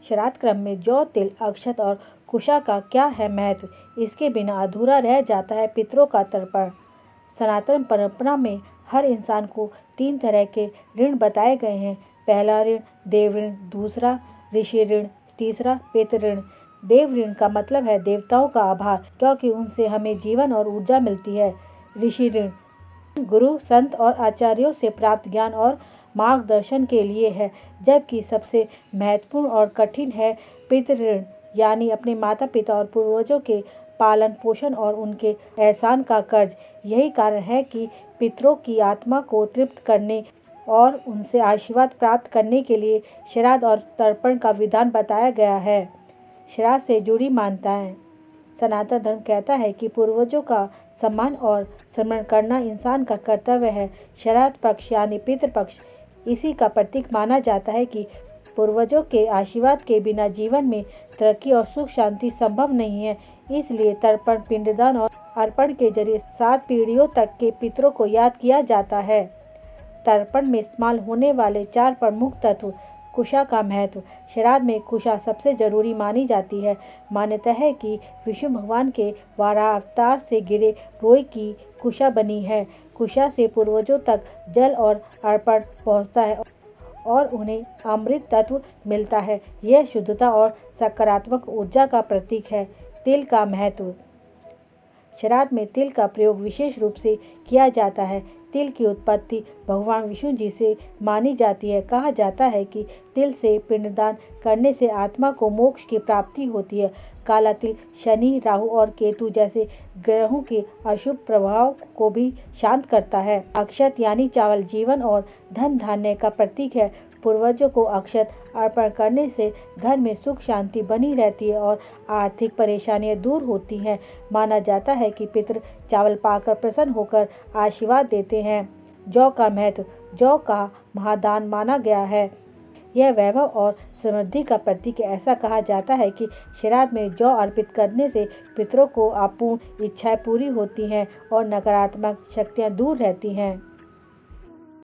श्राद्ध क्रम में जौ, तिल, अक्षत और कुशा का क्या है महत्व? इसके बिना अधूरा रह जाता है पितरों का तर्पण। सनातन परंपरा में हर इंसान को 3 तरह के ऋण बताए गए हैं। पहला ऋण देव ऋण, दूसरा ऋषि ऋण, तीसरा पितृ ऋण। देव ऋण का मतलब है देवताओं का आभार, क्योंकि उनसे हमें जीवन और ऊर्जा मिलती है। ऋषि ऋण गुरु, संत और आचार्यों से प्राप्त ज्ञान और मार्गदर्शन के लिए है। जबकि सबसे महत्वपूर्ण और कठिन है पितृ ऋण, यानी अपने माता पिता और पूर्वजों के पालन पोषण और उनके एहसान का कर्ज। यही कारण है कि पितरों की आत्मा को तृप्त करने और उनसे आशीर्वाद प्राप्त करने के लिए श्राद्ध और तर्पण का विधान बताया गया है। श्राद्ध से जुड़ी मान्यताएं। सनातन धर्म कहता है कि पूर्वजों का सम्मान और स्मरण करना इंसान का कर्तव्य है। श्राद्ध पक्ष यानी पितृपक्ष इसी का प्रतीक माना जाता है कि पूर्वजों के आशीर्वाद के बिना जीवन में तरक्की और सुख शांति संभव नहीं है। इसलिए तर्पण, पिंडदान और अर्पण के जरिए 7 पीढ़ियों तक के पितरों को याद किया जाता है। तर्पण में इस्तेमाल होने वाले 4 प्रमुख तत्व। कुशा का महत्व। श्राद्ध में कुशा सबसे जरूरी मानी जाती है। मान्यता है कि विष्णु भगवान के वाराह अवतार से गिरे रोई की कुशा बनी है। कुशा से पूर्वजों तक जल और अर्पण पहुंचता है और उन्हें अमृत तत्व मिलता है। यह शुद्धता और सकारात्मक ऊर्जा का प्रतीक है। तिल का महत्व। श्राद्ध में तिल का प्रयोग विशेष रूप से किया जाता है। तिल की उत्पत्ति भगवान विष्णु जी से मानी जाती है। कहा जाता है कि तिल से पिंडदान करने से आत्मा को मोक्ष की प्राप्ति होती है। काला तिल शनि, राहु और केतु जैसे ग्रहों के अशुभ प्रभाव को भी शांत करता है। अक्षत यानी चावल जीवन और धन धान्य का प्रतीक है। पूर्वजों को अक्षत अर्पण करने से घर में सुख शांति बनी रहती है और आर्थिक परेशानियां दूर होती हैं। माना जाता है कि पितृ चावल पाकर प्रसन्न होकर आशीर्वाद देते हैं। जौ का महत्व। जौ का महादान माना गया है। यह वैभव और समृद्धि का प्रतीक है। ऐसा कहा जाता है कि श्राद्ध में जौ अर्पित करने से पितरों को अपूर्ण इच्छाएं पूरी होती हैं और नकारात्मक शक्तियां दूर रहती हैं।